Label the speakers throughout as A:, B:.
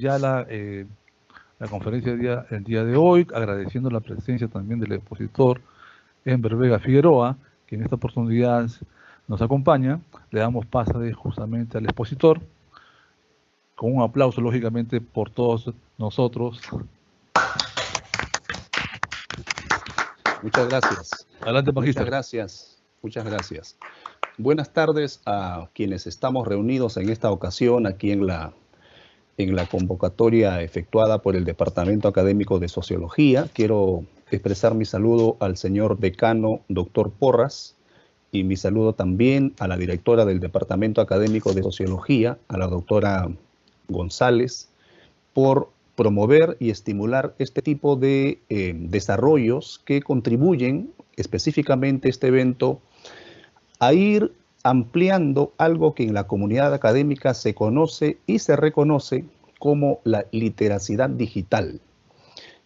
A: ya la conferencia el día de hoy, agradeciendo la presencia también del expositor Enver Vega Figueroa, que en esta oportunidad nos acompaña. Le damos paso justamente al expositor, con un aplauso, lógicamente, por todos nosotros.
B: Muchas gracias.
A: Adelante, magíster.
B: Muchas gracias. Buenas tardes a quienes estamos reunidos en esta ocasión aquí en la convocatoria efectuada por el Departamento Académico de Sociología. Quiero expresar mi saludo al señor decano, doctor Porras, y mi saludo también a la directora del Departamento Académico de Sociología, a la doctora González, por promover y estimular este tipo de desarrollos que contribuyen específicamente este evento a ir ampliando algo que en la comunidad académica se conoce y se reconoce como la literacidad digital.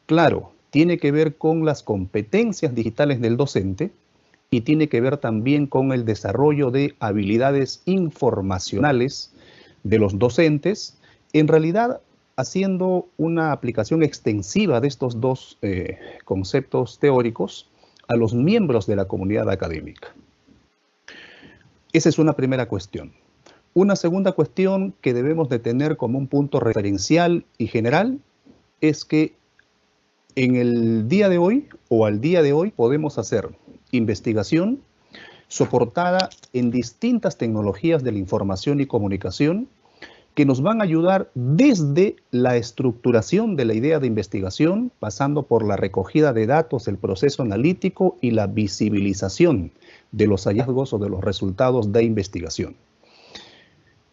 B: Claro, tiene que ver con las competencias digitales del docente y tiene que ver también con el desarrollo de habilidades informacionales de los docentes, en realidad haciendo una aplicación extensiva de estos dos conceptos teóricos a los miembros de la comunidad académica. Esa es una primera cuestión. Una segunda cuestión que debemos de tener como un punto referencial y general es que en el día de hoy o al día de hoy podemos hacer investigación soportada en distintas tecnologías de la información y comunicación que nos van a ayudar desde la estructuración de la idea de investigación, pasando por la recogida de datos, el proceso analítico y la visibilización de los hallazgos o de los resultados de investigación.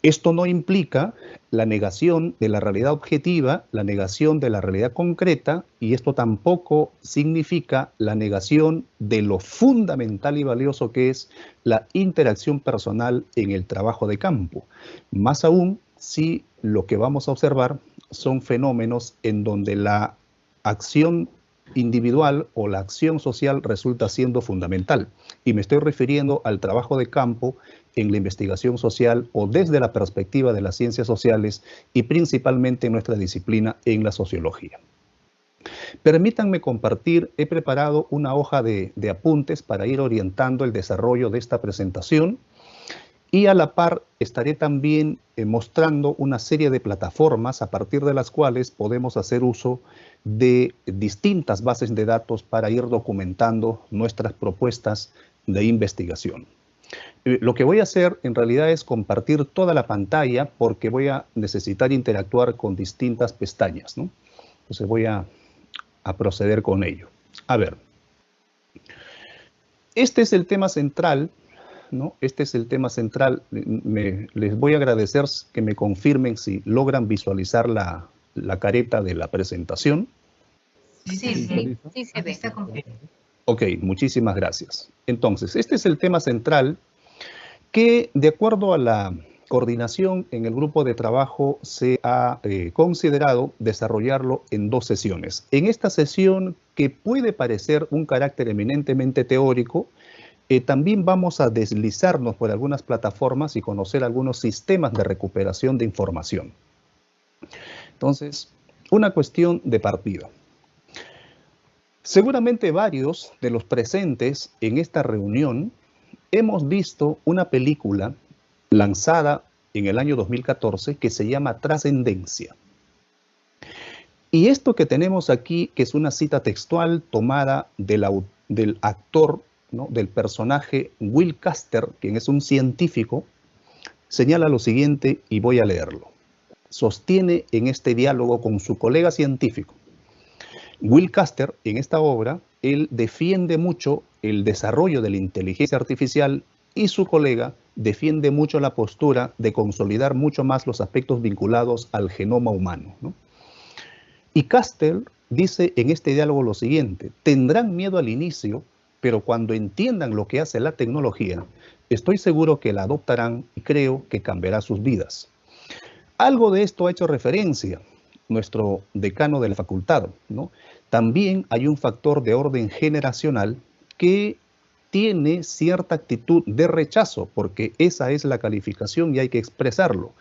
B: Esto no implica la negación de la realidad objetiva, la negación de la realidad concreta, y esto tampoco significa la negación de lo fundamental y valioso que es la interacción personal en el trabajo de campo. Más aún, si lo que vamos a observar son fenómenos en donde la acción individual o la acción social resulta siendo fundamental. Y me estoy refiriendo al trabajo de campo en la investigación social o desde la perspectiva de las ciencias sociales y principalmente en nuestra disciplina en la sociología. Permítanme compartir, he preparado una hoja de apuntes para ir orientando el desarrollo de esta presentación y a la par estaré también mostrando una serie de plataformas a partir de las cuales podemos hacer uso de distintas bases de datos para ir documentando nuestras propuestas de investigación. Lo que voy a hacer en realidad es compartir toda la pantalla porque voy a necesitar interactuar con distintas pestañas, ¿no? Entonces voy a proceder con ello. A ver, este es el tema central, ¿no? Este es el tema central. Les voy a agradecer que me confirmen si logran visualizar la careta de la presentación.
C: Sí se ve, está completo.
B: Ok, muchísimas gracias. Entonces, este es el tema central que, de acuerdo a la coordinación en el grupo de trabajo, se ha considerado desarrollarlo en 2 sesiones. En esta sesión, que puede parecer un carácter eminentemente teórico, también vamos a deslizarnos por algunas plataformas y conocer algunos sistemas de recuperación de información. Entonces, una cuestión de partida. Seguramente varios de los presentes en esta reunión hemos visto una película lanzada en el año 2014 que se llama Trascendencia. Y esto que tenemos aquí, que es una cita textual tomada del actor, ¿no?, del personaje Will Caster, quien es un científico, señala lo siguiente y voy a leerlo. Sostiene en este diálogo con su colega científico. Will Caster, en esta obra, él defiende mucho el desarrollo de la inteligencia artificial y su colega defiende mucho la postura de consolidar mucho más los aspectos vinculados al genoma humano, ¿no? Y Caster dice en este diálogo lo siguiente: tendrán miedo al inicio, pero cuando entiendan lo que hace la tecnología, estoy seguro que la adoptarán y creo que cambiará sus vidas. Algo de esto ha hecho referencia nuestro decano de la facultad, ¿no? También hay un factor de orden generacional que tiene cierta actitud de rechazo, porque esa es la calificación y hay que expresarlo,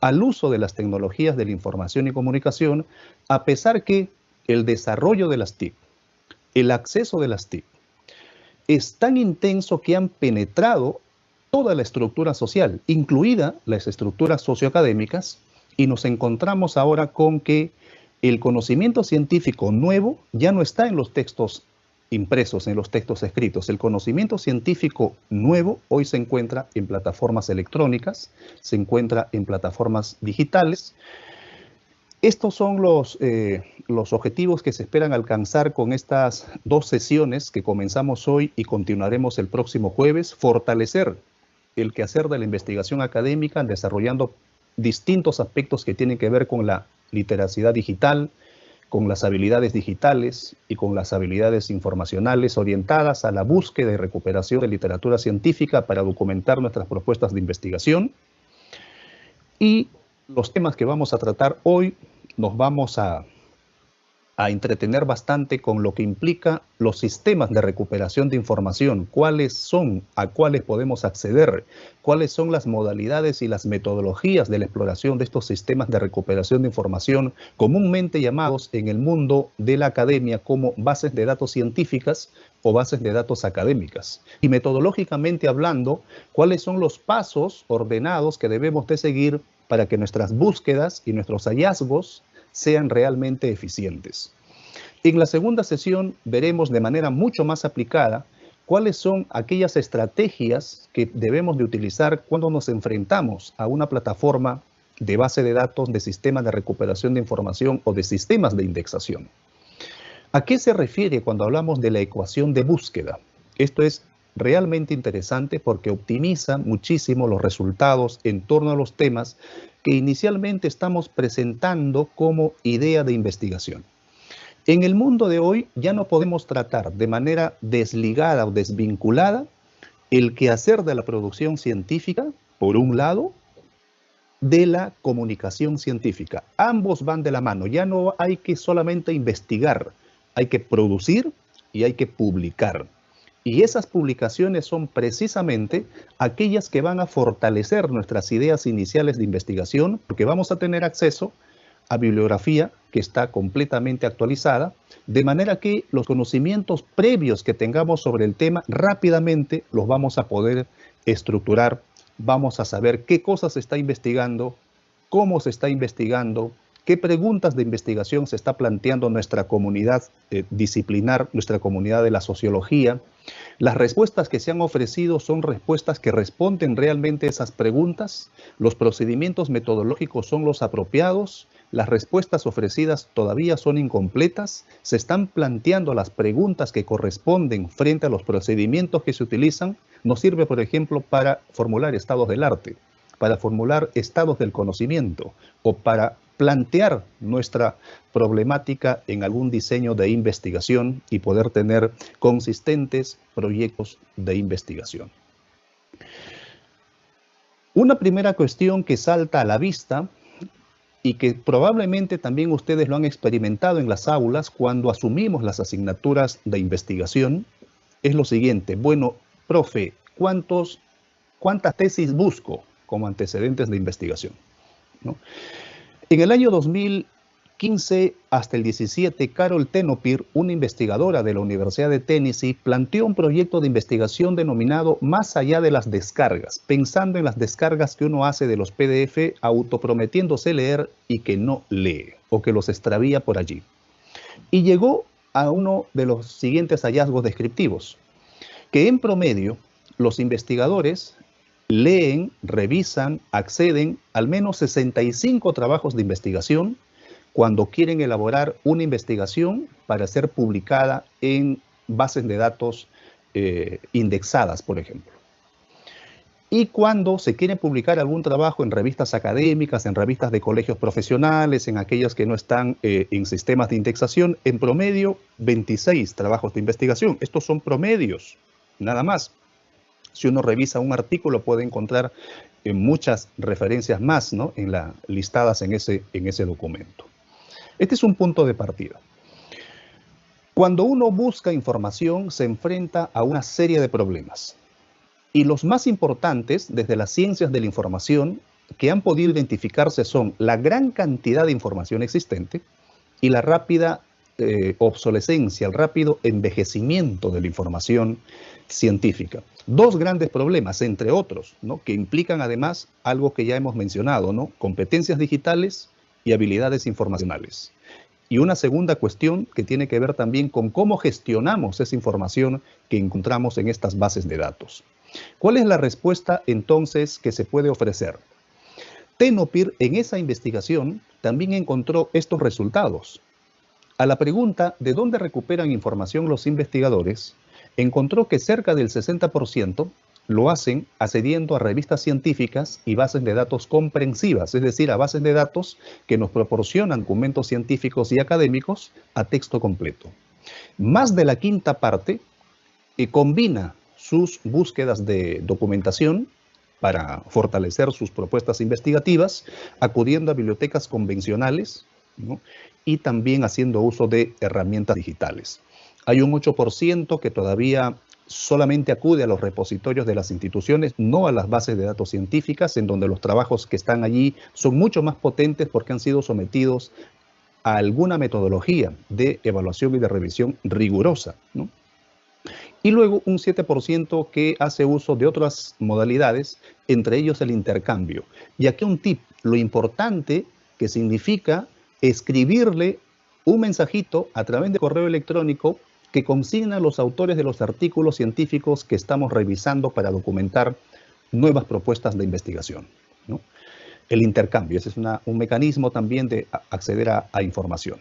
B: al uso de las tecnologías de la información y comunicación, a pesar que el desarrollo de las TIC, el acceso de las TIC, es tan intenso que han penetrado toda la estructura social, incluida las estructuras socioacadémicas, y nos encontramos ahora con que el conocimiento científico nuevo ya no está en los textos impresos, en los textos escritos. El conocimiento científico nuevo hoy se encuentra en plataformas electrónicas, se encuentra en plataformas digitales. Estos son los objetivos que se esperan alcanzar con estas 2 sesiones que comenzamos hoy y continuaremos el próximo jueves. Fortalecer el quehacer de la investigación académica, desarrollando distintos aspectos que tienen que ver con la literacidad digital, con las habilidades digitales y con las habilidades informacionales orientadas a la búsqueda y recuperación de literatura científica para documentar nuestras propuestas de investigación. Y los temas que vamos a tratar hoy nos vamos a entretener bastante con lo que implica los sistemas de recuperación de información, cuáles son, a cuáles podemos acceder, cuáles son las modalidades y las metodologías de la exploración de estos sistemas de recuperación de información, comúnmente llamados en el mundo de la academia como bases de datos científicas o bases de datos académicas. Y metodológicamente hablando, cuáles son los pasos ordenados que debemos de seguir para que nuestras búsquedas y nuestros hallazgos sean realmente eficientes. En la segunda sesión veremos de manera mucho más aplicada cuáles son aquellas estrategias que debemos de utilizar cuando nos enfrentamos a una plataforma de base de datos, de sistemas de recuperación de información o de sistemas de indexación. ¿A qué se refiere cuando hablamos de la ecuación de búsqueda? Esto es realmente interesante porque optimiza muchísimo los resultados en torno a los temas que inicialmente estamos presentando como idea de investigación. En el mundo de hoy ya no podemos tratar de manera desligada o desvinculada el quehacer de la producción científica, por un lado, de la comunicación científica. Ambos van de la mano, ya no hay que solamente investigar, hay que producir y hay que publicar. Y esas publicaciones son precisamente aquellas que van a fortalecer nuestras ideas iniciales de investigación, porque vamos a tener acceso a bibliografía que está completamente actualizada, de manera que los conocimientos previos que tengamos sobre el tema rápidamente los vamos a poder estructurar, vamos a saber qué cosas se está investigando, cómo se está investigando, qué preguntas de investigación se está planteando nuestra comunidad disciplinar, nuestra comunidad de la sociología. Las respuestas que se han ofrecido son respuestas que responden realmente a esas preguntas. Los procedimientos metodológicos son los apropiados. Las respuestas ofrecidas todavía son incompletas. Se están planteando las preguntas que corresponden frente a los procedimientos que se utilizan. Nos sirve, por ejemplo, para formular estados del arte, para formular estados del conocimiento o para plantear nuestra problemática en algún diseño de investigación y poder tener consistentes proyectos de investigación. Una primera cuestión que salta a la vista y que probablemente también ustedes lo han experimentado en las aulas cuando asumimos las asignaturas de investigación es lo siguiente. Bueno, profe, ¿cuántas tesis busco como antecedentes de investigación? ¿No? En el año 2015 hasta el 17, Carol Tenopir, una investigadora de la Universidad de Tennessee, planteó un proyecto de investigación denominado Más allá de las descargas, pensando en las descargas que uno hace de los PDF, autoprometiéndose leer y que no lee, o que los extravía por allí. Y llegó a uno de los siguientes hallazgos descriptivos, que en promedio los investigadores leen, revisan, acceden al menos 65 trabajos de investigación cuando quieren elaborar una investigación para ser publicada en bases de datos indexadas, por ejemplo. Y cuando se quiere publicar algún trabajo en revistas académicas, en revistas de colegios profesionales, en aquellas que no están en sistemas de indexación, en promedio 26 trabajos de investigación. Estos son promedios, nada más. Si uno revisa un artículo puede encontrar muchas referencias más, ¿no? Listadas en ese documento. Este es un punto de partida. Cuando uno busca información se enfrenta a una serie de problemas. Y los más importantes, desde las ciencias de la información, que han podido identificarse son la gran cantidad de información existente y la rápida obsolescencia, el rápido envejecimiento de la información científica. Dos grandes problemas, entre otros, ¿no?, que implican además algo que ya hemos mencionado, ¿no?, competencias digitales y habilidades informacionales. Y una segunda cuestión que tiene que ver también con cómo gestionamos esa información que encontramos en estas bases de datos. ¿Cuál es la respuesta entonces que se puede ofrecer? Tenopir en esa investigación también encontró estos resultados. A la pregunta de dónde recuperan información los investigadores, encontró que cerca del 60% lo hacen accediendo a revistas científicas y bases de datos comprensivas, es decir, a bases de datos que nos proporcionan documentos científicos y académicos a texto completo. Más de la quinta parte combina sus búsquedas de documentación para fortalecer sus propuestas investigativas, acudiendo a bibliotecas convencionales, ¿no?, y también haciendo uso de herramientas digitales. Hay un 8% que todavía solamente acude a los repositorios de las instituciones, no a las bases de datos científicas, en donde los trabajos que están allí son mucho más potentes porque han sido sometidos a alguna metodología de evaluación y de revisión rigurosa, ¿no? Y luego un 7% que hace uso de otras modalidades, entre ellos el intercambio. Y aquí un tip, lo importante que significa escribirle un mensajito a través de correo electrónico que consigna a los autores de los artículos científicos que estamos revisando para documentar nuevas propuestas de investigación, ¿no? El intercambio, ese es un mecanismo también de acceder a información.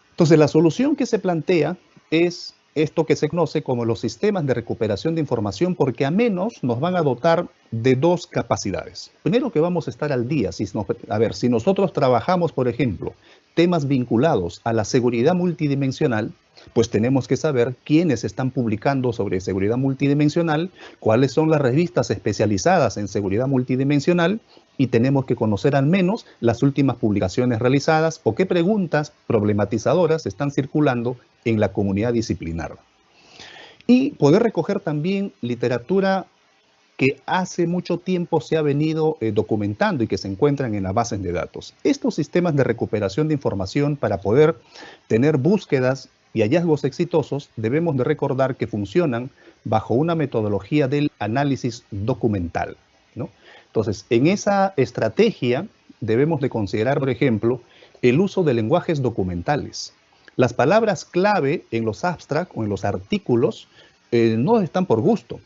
B: Entonces, la solución que se plantea es esto que se conoce como los sistemas de recuperación de información, porque a menos nos van a dotar de dos capacidades. Primero, que vamos a estar al día. Si nosotros trabajamos, por ejemplo, temas vinculados a la seguridad multidimensional, pues tenemos que saber quiénes están publicando sobre seguridad multidimensional, cuáles son las revistas especializadas en seguridad multidimensional, y tenemos que conocer al menos las últimas publicaciones realizadas o qué preguntas problematizadoras están circulando en la comunidad disciplinar. Y poder recoger también literatura que hace mucho tiempo se ha venido documentando y que se encuentran en las bases de datos. Estos sistemas de recuperación de información, para poder tener búsquedas y hallazgos exitosos, debemos de recordar que funcionan bajo una metodología del análisis documental, ¿no? Entonces, en esa estrategia debemos de considerar, por ejemplo, el uso de lenguajes documentales. Las palabras clave en los abstracts o en los artículos no están por gusto.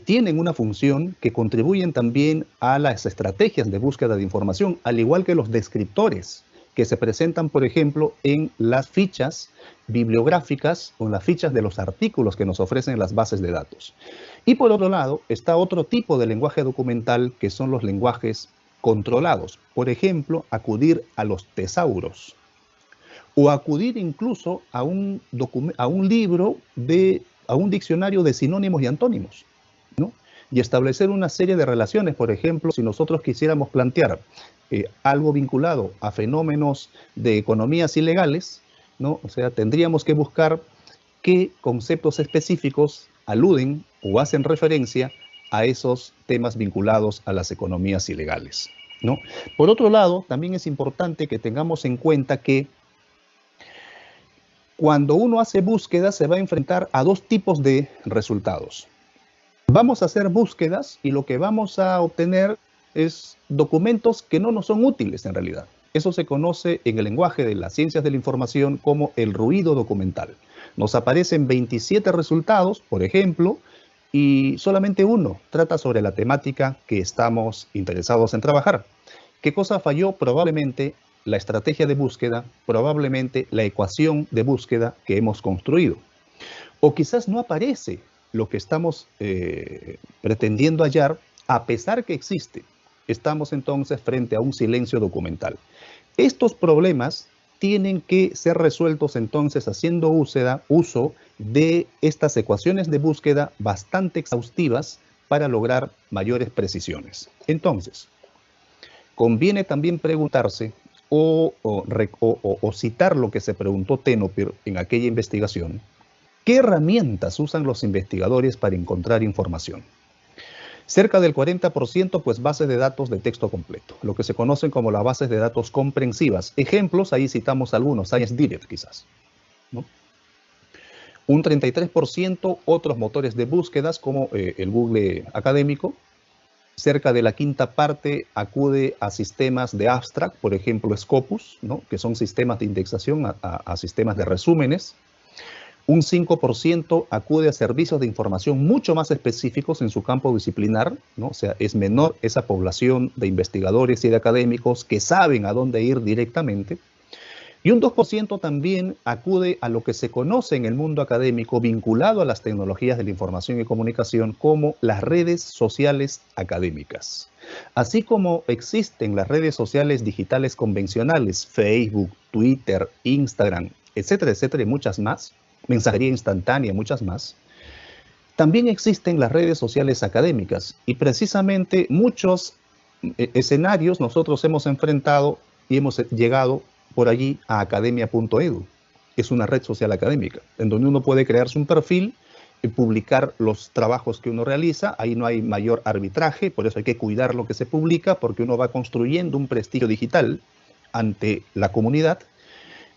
B: Tienen una función que contribuyen también a las estrategias de búsqueda de información, al igual que los descriptores que se presentan, por ejemplo, en las fichas bibliográficas o en las fichas de los artículos que nos ofrecen las bases de datos. Y por otro lado, está otro tipo de lenguaje documental, que son los lenguajes controlados. Por ejemplo, acudir a los tesauros o acudir incluso a un libro, a un diccionario de sinónimos y antónimos, ¿no? Y establecer una serie de relaciones. Por ejemplo, si nosotros quisiéramos plantear algo vinculado a fenómenos de economías ilegales, ¿no? O sea, tendríamos que buscar qué conceptos específicos aluden o hacen referencia a esos temas vinculados a las economías ilegales, ¿no? Por otro lado, también es importante que tengamos en cuenta que cuando uno hace búsquedas se va a enfrentar a dos tipos de resultados. Vamos a hacer búsquedas y lo que vamos a obtener es documentos que no nos son útiles en realidad. Eso se conoce en el lenguaje de las ciencias de la información como el ruido documental. Nos aparecen 27 resultados, por ejemplo, y solamente uno trata sobre la temática que estamos interesados en trabajar. ¿Qué cosa falló? Probablemente la estrategia de búsqueda, probablemente la ecuación de búsqueda que hemos construido. O quizás no aparece lo que estamos pretendiendo hallar, a pesar que existe. Estamos entonces frente a un silencio documental. Estos problemas tienen que ser resueltos entonces haciendo uso de estas ecuaciones de búsqueda bastante exhaustivas para lograr mayores precisiones. Entonces, conviene también preguntarse o citar lo que se preguntó Tenopir en aquella investigación. ¿Qué herramientas usan los investigadores para encontrar información? Cerca del 40%, pues bases de datos de texto completo, lo que se conocen como las bases de datos comprensivas. Ejemplos, ahí citamos algunos, ScienceDirect quizás, ¿no? Un 33% otros motores de búsquedas como el Google académico. Cerca de la quinta parte acude a sistemas de abstract, por ejemplo Scopus, ¿no? Que son sistemas de indexación a sistemas de resúmenes. Un 5% acude a servicios de información mucho más específicos en su campo disciplinar, ¿no? O sea, es menor esa población de investigadores y de académicos que saben a dónde ir directamente. Y un 2% también acude a lo que se conoce en el mundo académico vinculado a las tecnologías de la información y comunicación como las redes sociales académicas. Así como existen las redes sociales digitales convencionales, Facebook, Twitter, Instagram, etcétera, y muchas más, mensajería instantánea, muchas más, también existen las redes sociales académicas y precisamente muchos escenarios nosotros hemos enfrentado y hemos llegado por allí a academia.edu. Es una red social académica en donde uno puede crearse un perfil y publicar los trabajos que uno realiza. Ahí no hay mayor arbitraje, por eso hay que cuidar lo que se publica porque uno va construyendo un prestigio digital ante la comunidad.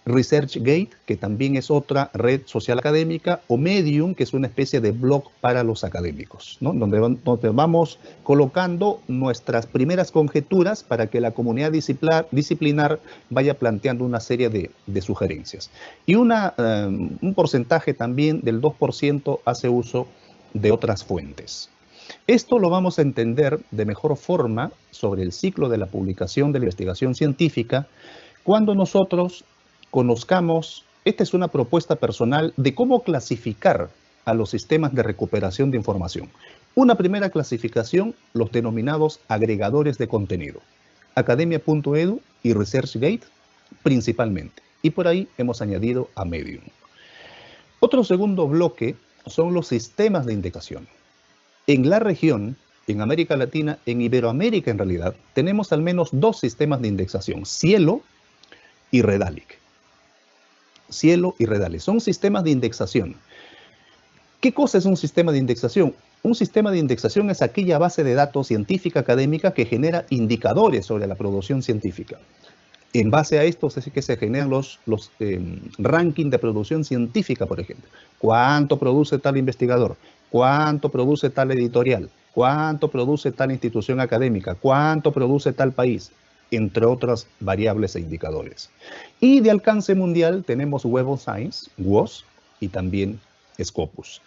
B: ResearchGate, que también es otra red social académica, o Medium, que es una especie de blog para los académicos, ¿no? Donde vamos colocando nuestras primeras conjeturas para que la comunidad disciplinar vaya planteando una serie de sugerencias. Y un porcentaje también del 2% hace uso de otras fuentes. Esto lo vamos a entender de mejor forma sobre el ciclo de la publicación de la investigación científica cuando nosotros conozcamos, esta es una propuesta personal de cómo clasificar a los sistemas de recuperación de información. Una primera clasificación, los denominados agregadores de contenido. Academia.edu y ResearchGate principalmente. Y por ahí hemos añadido a Medium. Otro segundo bloque son los sistemas de indexación. En la región, en América Latina, en Iberoamérica en realidad, tenemos al menos dos sistemas de indexación, Cielo y Redalyc. Cielo y Redalyc. Son sistemas de indexación. ¿Qué cosa es un sistema de indexación? Un sistema de indexación es aquella base de datos científica académica que genera indicadores sobre la producción científica. En base a esto es que se generan los rankings de producción científica, por ejemplo. ¿Cuánto produce tal investigador? ¿Cuánto produce tal editorial? ¿Cuánto produce tal institución académica? ¿Cuánto produce tal país? Entre otras variables e indicadores. Y de alcance mundial tenemos Web of Science, WOS, y también Scopus.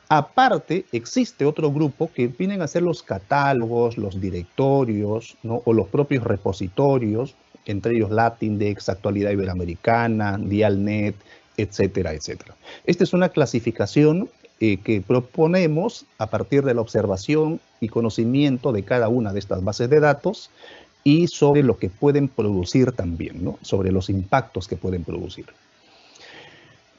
B: Aparte, existe otro grupo que vienen a ser los catálogos, los directorios, ¿no? O los propios repositorios, entre ellos Latindex, Actualidad Iberoamericana, Dialnet, etcétera, etcétera. Esta es una clasificación que proponemos a partir de la observación y conocimiento de cada una de estas bases de datos y sobre lo que pueden producir también, ¿no? Sobre los impactos que pueden producir.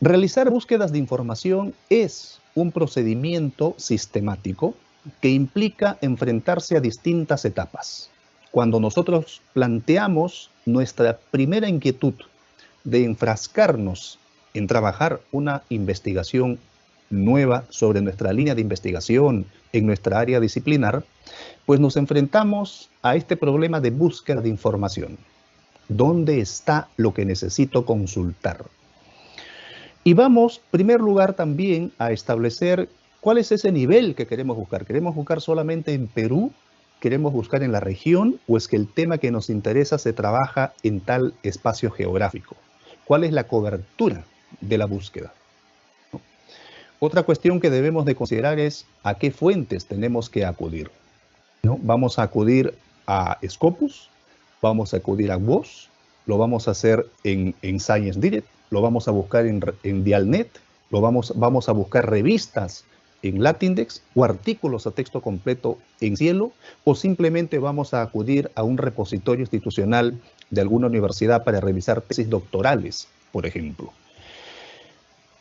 B: Realizar búsquedas de información es un procedimiento sistemático que implica enfrentarse a distintas etapas. Cuando nosotros planteamos nuestra primera inquietud de enfrascarnos en trabajar una investigación nueva sobre nuestra línea de investigación en nuestra área disciplinar, pues nos enfrentamos a este problema de búsqueda de información. ¿Dónde está lo que necesito consultar? Y vamos, en primer lugar, también a establecer cuál es ese nivel que queremos buscar. ¿Queremos buscar solamente en Perú? ¿Queremos buscar en la región? ¿O es que el tema que nos interesa se trabaja en tal espacio geográfico? ¿Cuál es la cobertura de la búsqueda? Otra cuestión que debemos de considerar es a qué fuentes tenemos que acudir, ¿no? Vamos a acudir a Scopus, vamos a acudir a WOS, lo vamos a hacer en ScienceDirect, lo vamos a buscar en Dialnet, vamos a buscar revistas en Latindex o artículos a texto completo en Cielo, o simplemente vamos a acudir a un repositorio institucional de alguna universidad para revisar tesis doctorales, por ejemplo.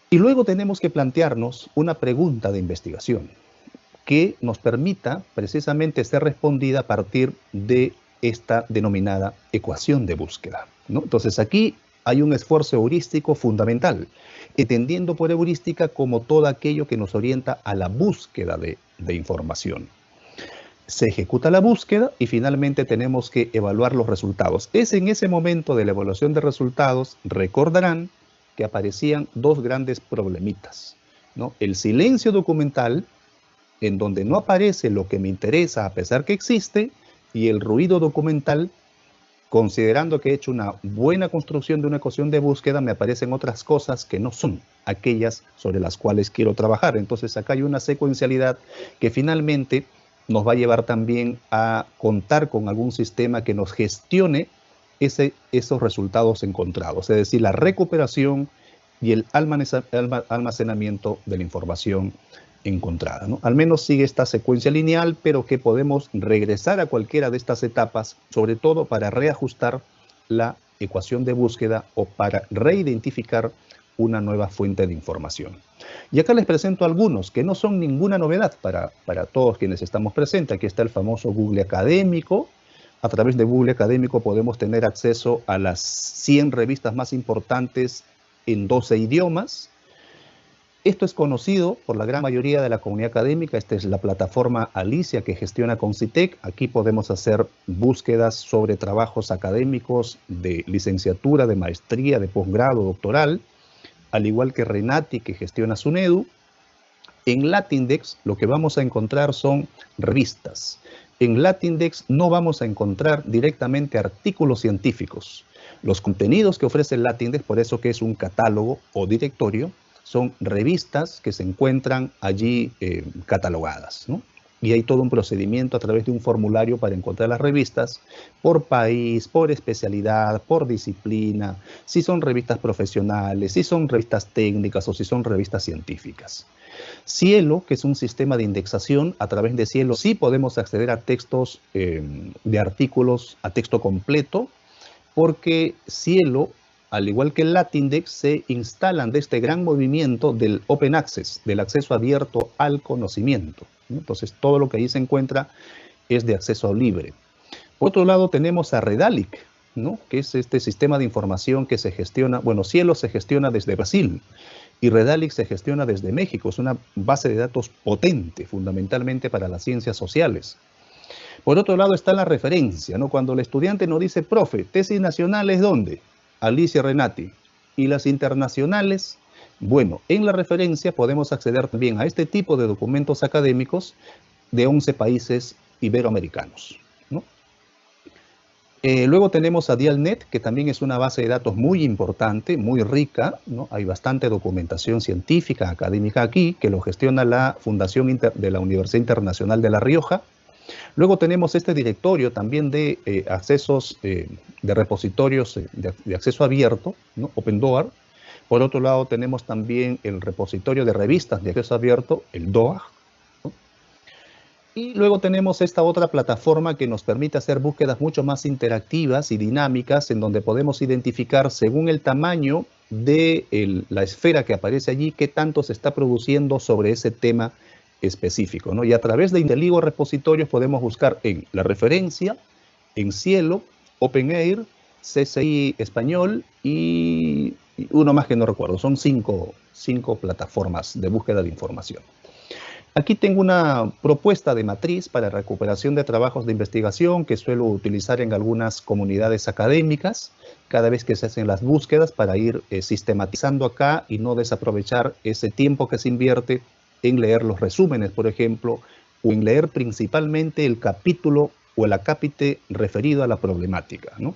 B: Y luego tenemos que plantearnos una pregunta de investigación que nos permita precisamente ser respondida a partir de esta denominada ecuación de búsqueda, ¿no? Entonces aquí hay un esfuerzo heurístico fundamental, entendiendo por heurística como todo aquello que nos orienta a la búsqueda de información. se ejecuta la búsqueda y finalmente tenemos que evaluar los resultados. Es en ese momento de la evaluación de resultados, recordarán que aparecían dos grandes problemitas, ¿no? El silencio documental, en donde no aparece lo que me interesa a pesar que existe, y el ruido documental, considerando que he hecho una buena construcción de una ecuación de búsqueda, me aparecen otras cosas que no son aquellas sobre las cuales quiero trabajar. Entonces acá hay una secuencialidad que finalmente nos va a llevar también a contar con algún sistema que nos gestione esos resultados encontrados, es decir, la recuperación y el almacenamiento de la información encontrada, ¿no? Al menos sigue esta secuencia lineal, pero que podemos regresar a cualquiera de estas etapas, sobre todo para reajustar la ecuación de búsqueda o para reidentificar una nueva fuente de información. Y acá les presento algunos que no son ninguna novedad para todos quienes estamos presentes. Aquí está el famoso Google Académico. A través de Google Académico podemos tener acceso a las 100 revistas más importantes en 12 idiomas. Esto es conocido por la gran mayoría de la comunidad académica. Esta es la plataforma Alicia que gestiona Concitec. Aquí podemos hacer búsquedas sobre trabajos académicos de licenciatura, de maestría, de posgrado, doctoral, al igual que Renati que gestiona SUNEDU. En Latindex lo que vamos a encontrar son revistas. En Latindex no vamos a encontrar directamente artículos científicos. Los contenidos que ofrece Latindex, por eso que es un catálogo o directorio, son revistas que se encuentran allí catalogadas, ¿no? Y hay todo un procedimiento a través de un formulario para encontrar las revistas por país, por especialidad, por disciplina, si son revistas profesionales, si son revistas técnicas o si son revistas científicas. Cielo, que es un sistema de indexación, a través de Cielo sí podemos acceder a textos de artículos a texto completo, porque Cielo, al igual que el Latindex, se instalan de este gran movimiento del Open Access, del acceso abierto al conocimiento, ¿no? Entonces, todo lo que ahí se encuentra es de acceso libre. Por otro lado, tenemos a Redalic, ¿no? Que es este sistema de información que se gestiona, bueno, Cielo se gestiona desde Brasil y Redalic se gestiona desde México. Es una base de datos potente, fundamentalmente para las ciencias sociales. Por otro lado está la referencia, ¿no? Cuando el estudiante nos dice, profe, tesis nacionales, ¿dónde? Alicia Renati. Y las internacionales, bueno, en la referencia podemos acceder también a este tipo de documentos académicos de 11 países iberoamericanos, ¿no? Luego tenemos a Dialnet, que también es una base de datos muy importante, muy rica, ¿no? Hay bastante documentación científica, académica aquí, que lo gestiona la Fundación de la Universidad Internacional de La Rioja. Luego tenemos este directorio también de accesos, de repositorios de acceso abierto, ¿no? Open Door. Por otro lado tenemos también el repositorio de revistas de acceso abierto, el DOAG, ¿no? Y luego tenemos esta otra plataforma que nos permite hacer búsquedas mucho más interactivas y dinámicas, en donde podemos identificar según el tamaño de la esfera que aparece allí, qué tanto se está produciendo sobre ese tema específico, ¿no? Y a través de Inteligo repositorios podemos buscar en la referencia, en Cielo, OpenAIR, CCI Español y uno más que no recuerdo. Son cinco plataformas de búsqueda de información. Aquí tengo una propuesta de matriz para recuperación de trabajos de investigación que suelo utilizar en algunas comunidades académicas cada vez que se hacen las búsquedas para ir sistematizando acá y no desaprovechar ese tiempo que se invierte en leer los resúmenes, por ejemplo, o en leer principalmente el capítulo o el acápite referido a la problemática, ¿no?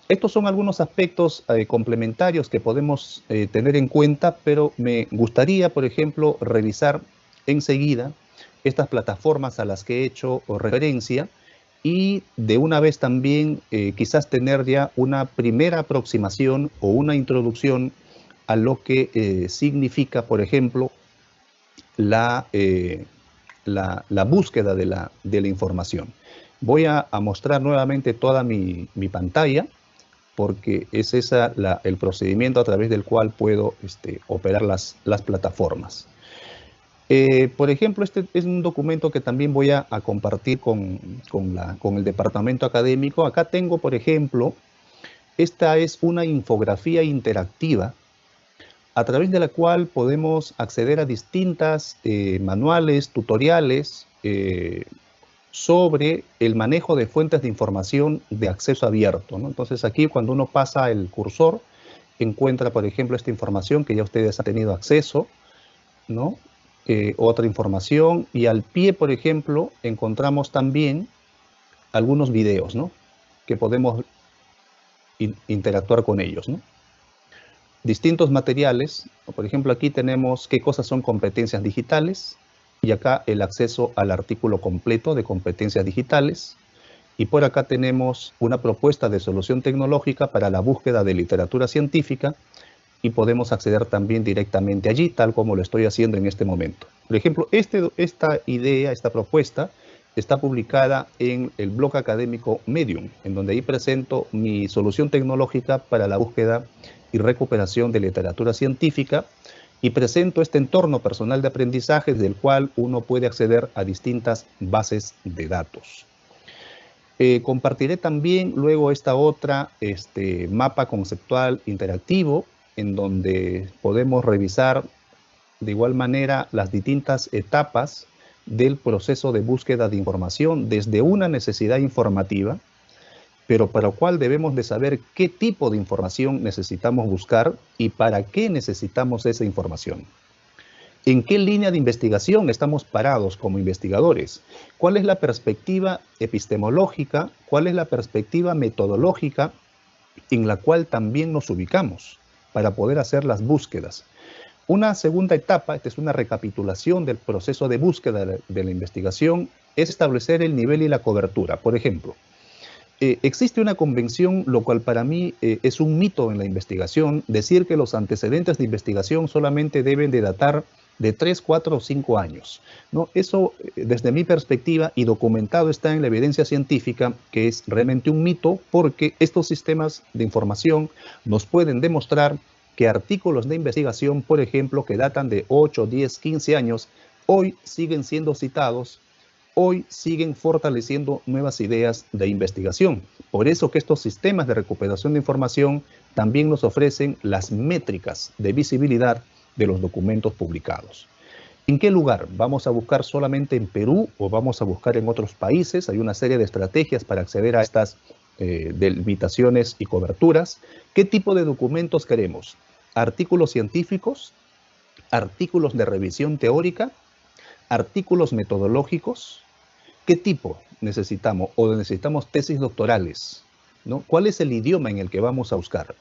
B: Estos son algunos aspectos complementarios que podemos tener en cuenta, pero me gustaría, por ejemplo, revisar enseguida estas plataformas a las que he hecho referencia y de una vez también quizás tener ya una primera aproximación o una introducción a lo que significa, por ejemplo, la búsqueda de la información. Voy a mostrar nuevamente toda mi pantalla, porque es el procedimiento a través del cual puedo operar las plataformas. Por ejemplo, este es un documento que también voy a compartir con el departamento académico. Acá tengo, por ejemplo, esta es una infografía interactiva a través de la cual podemos acceder a distintas manuales, tutoriales sobre el manejo de fuentes de información de acceso abierto, ¿no? Entonces aquí cuando uno pasa el cursor, encuentra, por ejemplo, esta información que ya ustedes han tenido acceso, ¿no? Otra información, y al pie, por ejemplo, encontramos también algunos videos, ¿no? Que podemos interactuar con ellos, ¿no? Distintos materiales, por ejemplo, aquí tenemos qué cosas son competencias digitales, y acá el acceso al artículo completo de competencias digitales, y por acá tenemos una propuesta de solución tecnológica para la búsqueda de literatura científica, y podemos acceder también directamente allí, tal como lo estoy haciendo en este momento. Por ejemplo, esta idea, esta propuesta, está publicada en el blog académico Medium, en donde ahí presento mi solución tecnológica para la búsqueda y recuperación de literatura científica, y presento este entorno personal de aprendizaje del cual uno puede acceder a distintas bases de datos. Compartiré también luego esta otra mapa conceptual interactivo, en donde podemos revisar de igual manera las distintas etapas del proceso de búsqueda de información desde una necesidad informativa, pero para lo cual debemos de saber qué tipo de información necesitamos buscar y para qué necesitamos esa información. ¿En qué línea de investigación estamos parados como investigadores? ¿Cuál es la perspectiva epistemológica? ¿Cuál es la perspectiva metodológica en la cual también nos ubicamos para poder hacer las búsquedas? Una segunda etapa, esta es una recapitulación del proceso de búsqueda de la investigación, es establecer el nivel y la cobertura. Por ejemplo, existe una convención, lo cual para mí es un mito en la investigación, decir que los antecedentes de investigación solamente deben de datar de 3, 4 o 5 años, ¿no? Eso, desde mi perspectiva, y documentado está en la evidencia científica, que es realmente un mito, porque estos sistemas de información nos pueden demostrar que artículos de investigación, por ejemplo, que datan de 8, 10, 15 años, hoy siguen siendo citados, hoy siguen fortaleciendo nuevas ideas de investigación. Por eso que estos sistemas de recuperación de información también nos ofrecen las métricas de visibilidad de los documentos publicados. ¿En qué lugar? ¿Vamos a buscar solamente en Perú o vamos a buscar en otros países? Hay una serie de estrategias para acceder a estas delimitaciones y coberturas. ¿Qué tipo de documentos queremos? ¿Artículos científicos? ¿Artículos de revisión teórica? ¿Artículos metodológicos? ¿Qué tipo necesitamos? ¿O necesitamos tesis doctorales, ¿no? ¿Cuál es el idioma en el que vamos a buscar?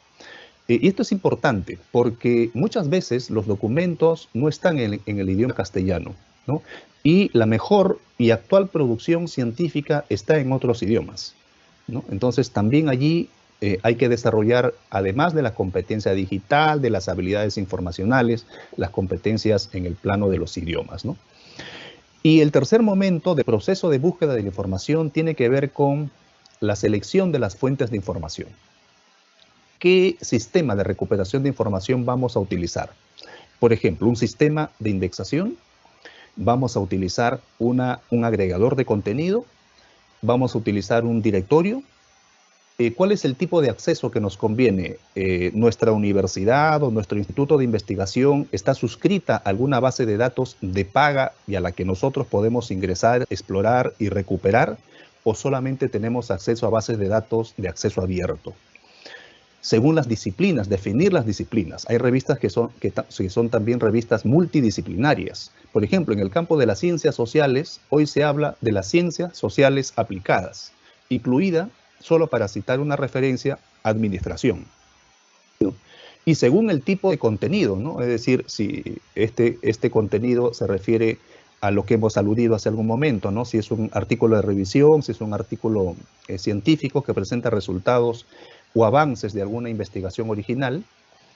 B: Y esto es importante porque muchas veces los documentos no están en el idioma castellano, ¿no? Y la mejor y actual producción científica está en otros idiomas, ¿no? Entonces también allí hay que desarrollar, además de la competencia digital, de las habilidades informacionales, las competencias en el plano de los idiomas, ¿no? Y el tercer momento de proceso de búsqueda de la información tiene que ver con la selección de las fuentes de información. ¿Qué sistema de recuperación de información vamos a utilizar? Por ejemplo, un sistema de indexación, vamos a utilizar un agregador de contenido, vamos a utilizar un directorio. ¿Cuál es el tipo de acceso que nos conviene? ¿Nuestra universidad o nuestro instituto de investigación está suscrita a alguna base de datos de paga y a la que nosotros podemos ingresar, explorar y recuperar? ¿O solamente tenemos acceso a bases de datos de acceso abierto? Según las disciplinas, definir las disciplinas. Hay revistas que son también revistas multidisciplinarias. Por ejemplo, en el campo de las ciencias sociales, hoy se habla de las ciencias sociales aplicadas, incluida, solo para citar una referencia, administración. Y según el tipo de contenido, ¿no? Es decir, si este contenido se refiere a lo que hemos aludido hace algún momento, ¿no? Si es un artículo de revisión, si es un artículo científico que presenta resultados o avances de alguna investigación original.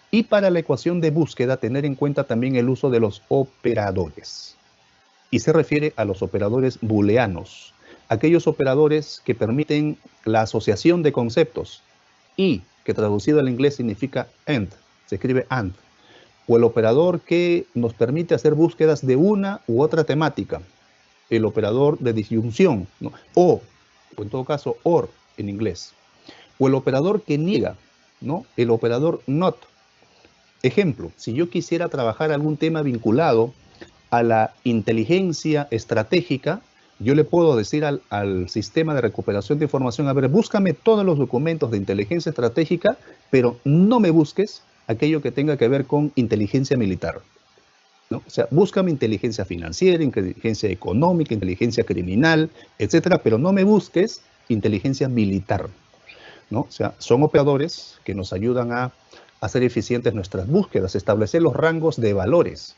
B: Y para la ecuación de búsqueda, tener en cuenta también el uso de los operadores. Y se refiere a los operadores booleanos, aquellos operadores que permiten la asociación de conceptos y que traducido al inglés significa AND, se escribe AND, o el operador que nos permite hacer búsquedas de una u otra temática, el operador de disyunción, ¿no? O en todo caso OR en inglés, o el operador que niega, ¿no? El operador NOT. Ejemplo, si yo quisiera trabajar algún tema vinculado a la inteligencia estratégica, Yo le puedo decir al sistema de recuperación de información, a ver, búscame todos los documentos de inteligencia estratégica, pero no me busques aquello que tenga que ver con inteligencia militar, ¿no? O sea, búscame inteligencia financiera, inteligencia económica, inteligencia criminal, etcétera, pero no me busques inteligencia militar, ¿no? O sea, son operadores que nos ayudan a hacer eficientes nuestras búsquedas, establecer los rangos de valores,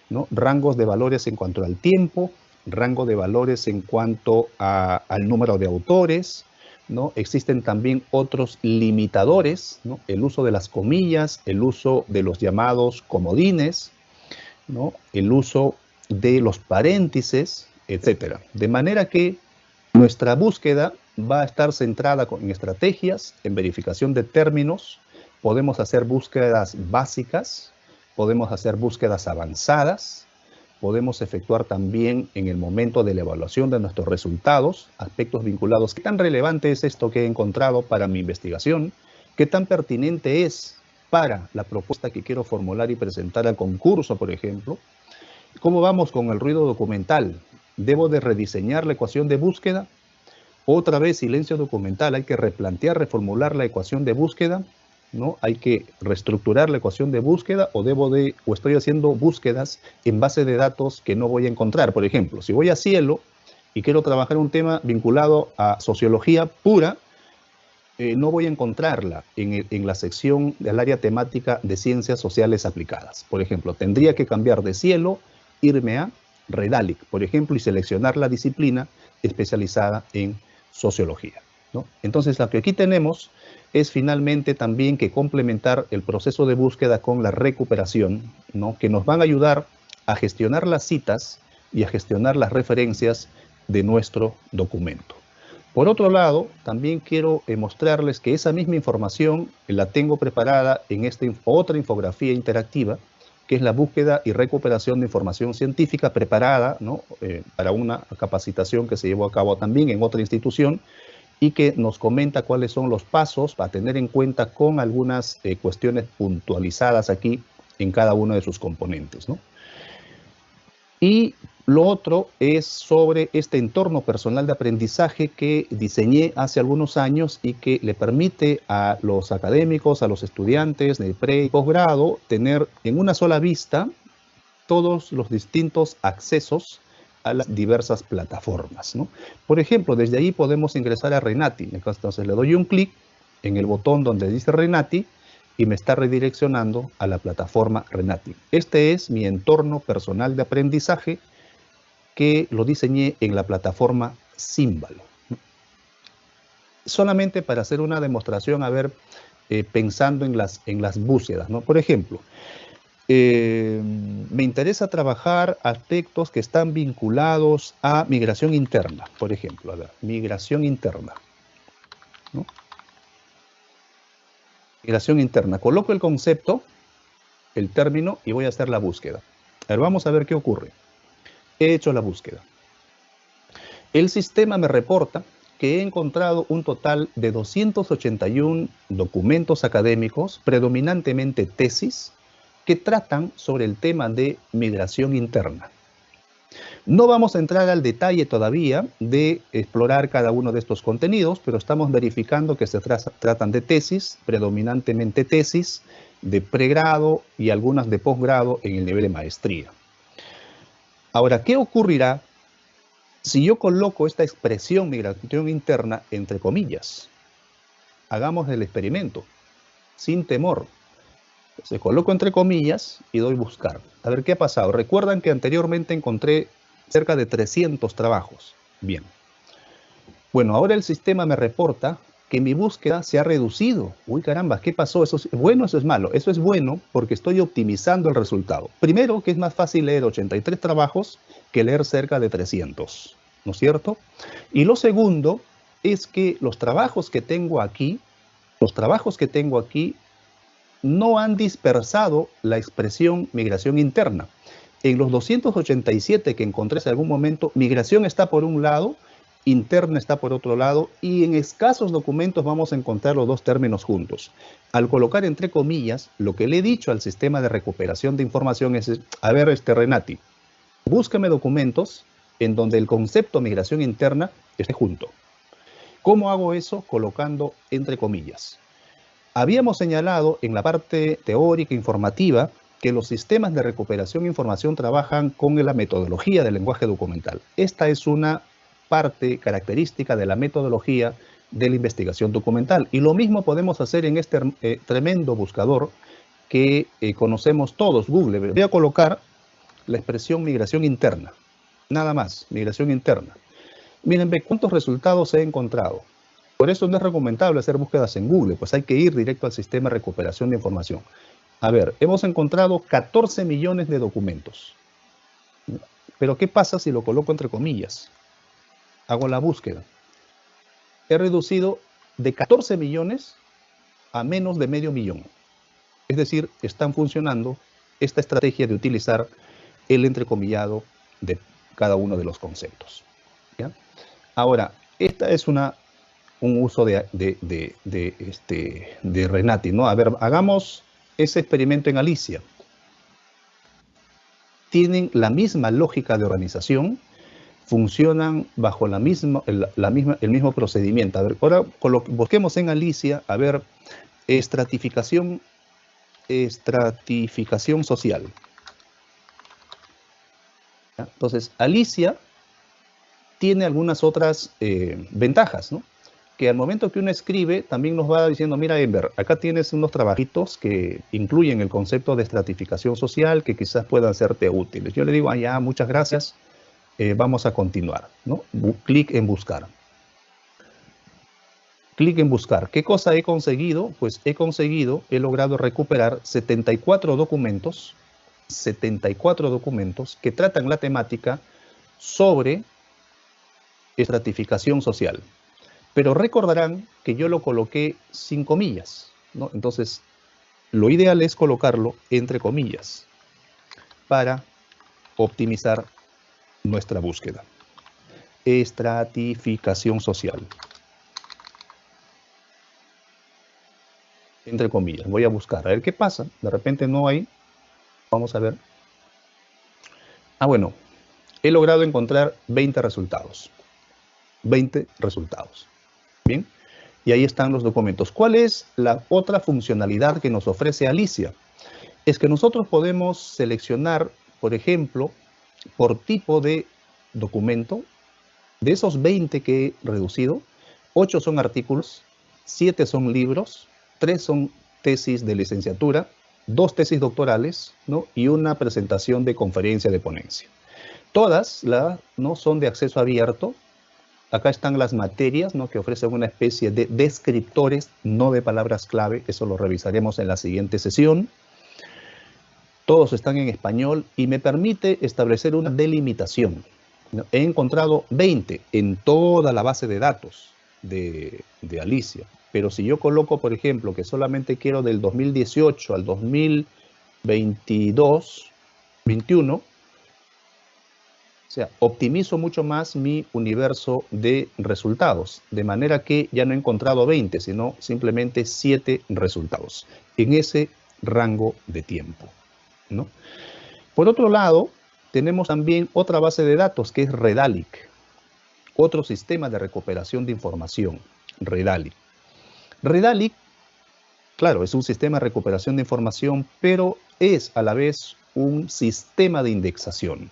B: ¿no? Rangos de valores en cuanto al tiempo, rango de valores en cuanto al número de autores, ¿no? Existen también otros limitadores, ¿no? El uso de las comillas, el uso de los llamados comodines, ¿no? El uso de los paréntesis, etcétera. De manera que nuestra búsqueda va a estar centrada en estrategias, en verificación de términos. Podemos hacer búsquedas básicas, podemos hacer búsquedas avanzadas, podemos efectuar también en el momento de la evaluación de nuestros resultados, aspectos vinculados. ¿Qué tan relevante es esto que he encontrado para mi investigación? ¿Qué tan pertinente es para la propuesta que quiero formular y presentar al concurso, por ejemplo? ¿Cómo vamos con el ruido documental? ¿Debo de rediseñar la ecuación de búsqueda? Otra vez silencio documental, hay que replantear, reformular la ecuación de búsqueda, ¿no? Hay que reestructurar la ecuación de búsqueda o estoy haciendo búsquedas en base de datos que no voy a encontrar. Por ejemplo, si voy a Cielo y quiero trabajar un tema vinculado a sociología pura, no voy a encontrarla en la sección del área temática de ciencias sociales aplicadas. Por ejemplo, tendría que cambiar de Cielo, irme a Redalyc, por ejemplo, y seleccionar la disciplina especializada en sociología, ¿no? Entonces, lo que aquí tenemos es finalmente también que complementar el proceso de búsqueda con la recuperación, ¿no? Que nos van a ayudar a gestionar las citas y a gestionar las referencias de nuestro documento. Por otro lado, también quiero mostrarles que esa misma información la tengo preparada en esta otra infografía interactiva, que es la búsqueda y recuperación de información científica preparada, ¿no? Para una capacitación que se llevó a cabo también en otra institución y que nos comenta cuáles son los pasos para tener en cuenta con algunas cuestiones puntualizadas aquí en cada uno de sus componentes, ¿no? Y lo otro es sobre este entorno personal de aprendizaje que diseñé hace algunos años y que le permite a los académicos, a los estudiantes de pre y posgrado, tener en una sola vista todos los distintos accesos a las diversas plataformas, ¿no? Por ejemplo, desde ahí podemos ingresar a Renati. Entonces le doy un clic en el botón donde dice Renati y me está redireccionando a la plataforma Renati. Este es mi entorno personal de aprendizaje que lo diseñé en la plataforma Símbolo. Solamente para hacer una demostración, a ver, pensando en las búsquedas, ¿no? Por ejemplo, me interesa trabajar aspectos que están vinculados a migración interna, por ejemplo, a ver, migración interna, ¿no? Migración interna. Coloco el concepto, el término y voy a hacer la búsqueda. A ver, vamos a ver qué ocurre. He hecho la búsqueda. El sistema me reporta que he encontrado un total de 281 documentos académicos, predominantemente tesis, que tratan sobre el tema de migración interna. No vamos a entrar al detalle todavía de explorar cada uno de estos contenidos, pero estamos verificando que se tratan de tesis, predominantemente tesis de pregrado y algunas de posgrado en el nivel de maestría. Ahora, ¿qué ocurrirá si yo coloco esta expresión migración interna entre comillas? Hagamos el experimento, sin temor. Se coloco entre comillas y doy buscar. A ver qué ha pasado. Recuerdan que anteriormente encontré cerca de 300 trabajos. Bien. Bueno, ahora el sistema me reporta que mi búsqueda se ha reducido. Uy, caramba, ¿qué pasó? ¿Eso es bueno o eso es malo? Eso es bueno porque estoy optimizando el resultado. Primero, que es más fácil leer 83 trabajos que leer cerca de 300, ¿no es cierto? Y lo segundo es que los trabajos que tengo aquí no han dispersado la expresión migración interna. En los 287 que encontré en algún momento, migración está por un lado, interna está por otro lado, y en escasos documentos vamos a encontrar los dos términos juntos. Al colocar entre comillas, lo que le he dicho al sistema de recuperación de información es, a ver, Renati, búscame documentos en donde el concepto migración interna esté junto. ¿Cómo hago eso? Colocando entre comillas. Habíamos señalado en la parte teórica informativa que los sistemas de recuperación de información trabajan con la metodología del lenguaje documental. Esta es una parte característica de la metodología de la investigación documental. Y lo mismo podemos hacer en este tremendo buscador que conocemos todos, Google. Voy a colocar la expresión migración interna. Nada más, migración interna. Miren, ve cuántos resultados he encontrado. Por eso no es recomendable hacer búsquedas en Google, pues hay que ir directo al sistema de recuperación de información. A ver, hemos encontrado 14 millones de documentos. Pero ¿qué pasa si lo coloco entre comillas? Hago la búsqueda. He reducido de 14 millones a menos de medio millón. Es decir, están funcionando esta estrategia de utilizar el entrecomillado de cada uno de los conceptos. ¿Ya? Ahora, esta es un uso de Renati, ¿no? A ver, hagamos ese experimento en Alicia. Tienen la misma lógica de organización, funcionan bajo el mismo procedimiento. A ver, ahora busquemos en Alicia, a ver, estratificación social. ¿Ya? Entonces, Alicia tiene algunas otras ventajas, ¿no? Que al momento que uno escribe, también nos va diciendo, mira, Enver, acá tienes unos trabajitos que incluyen el concepto de estratificación social que quizás puedan serte útiles. Yo le digo, ya, muchas gracias, vamos a continuar, ¿no? Clic en buscar. Clic en buscar. ¿Qué cosa he conseguido? Pues he logrado recuperar 74 documentos que tratan la temática sobre estratificación social. Pero recordarán que yo lo coloqué sin comillas, ¿no? Entonces, lo ideal es colocarlo entre comillas para optimizar nuestra búsqueda. Estratificación social. Entre comillas. Voy a buscar. A ver qué pasa. De repente no hay. Vamos a ver. Bueno. He logrado encontrar 20 resultados. 20 resultados. Bien, y ahí están los documentos. ¿Cuál es la otra funcionalidad que nos ofrece Alicia? Es que nosotros podemos seleccionar, por ejemplo, por tipo de documento. De esos 20 que he reducido, 8 son artículos, 7 son libros, 3 son tesis de licenciatura, 2 tesis doctorales, ¿no? Y una presentación de conferencia de ponencia. Todas no son de acceso abierto. Acá están las materias, ¿no? Que ofrecen una especie de descriptores, no de palabras clave. Eso lo revisaremos en la siguiente sesión. Todos están en español y me permite establecer una delimitación. He encontrado 20 en toda la base de datos de Alicia. Pero si yo coloco, por ejemplo, que solamente quiero del 2018 al 2022, 21, o sea, optimizo mucho más mi universo de resultados, de manera que ya no he encontrado 20, sino simplemente 7 resultados en ese rango de tiempo, ¿no? Por otro lado, tenemos también otra base de datos que es Redalic, otro sistema de recuperación de información, Redalic. Redalic, claro, es un sistema de recuperación de información, pero es a la vez un sistema de indexación.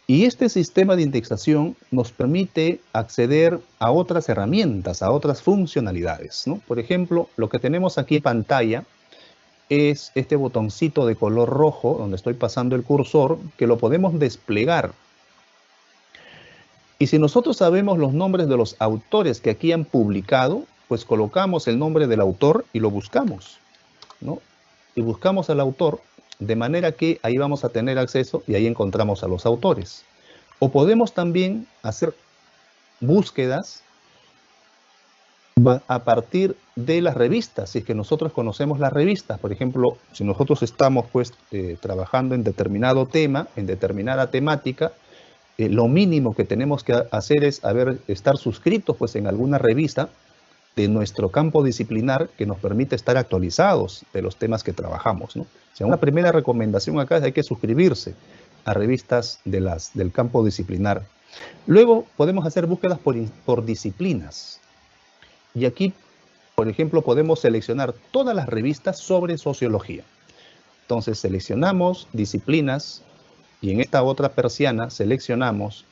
B: Y este sistema de indexación nos permite acceder a otras herramientas, a otras funcionalidades, ¿no? Por ejemplo, lo que tenemos aquí en pantalla es este botoncito de color rojo, donde estoy pasando el cursor, que lo podemos desplegar. Y si nosotros sabemos los nombres de los autores que aquí han publicado, pues colocamos el nombre del autor y lo buscamos, ¿no? Y buscamos al autor, de manera que ahí vamos a tener acceso y ahí encontramos a los autores. O podemos también hacer búsquedas a partir de las revistas, si es que nosotros conocemos las revistas. Por ejemplo, si nosotros estamos pues trabajando en determinado tema, en determinada temática, lo mínimo que tenemos que hacer es estar suscritos pues en alguna revista de nuestro campo disciplinar que nos permite estar actualizados de los temas que trabajamos, ¿no? O sea, una primera recomendación acá es que hay que suscribirse. a revistas del campo disciplinar. Luego podemos hacer búsquedas por disciplinas. Y aquí, por ejemplo, podemos seleccionar todas las revistas sobre sociología. Entonces seleccionamos disciplinas y en esta otra persiana seleccionamos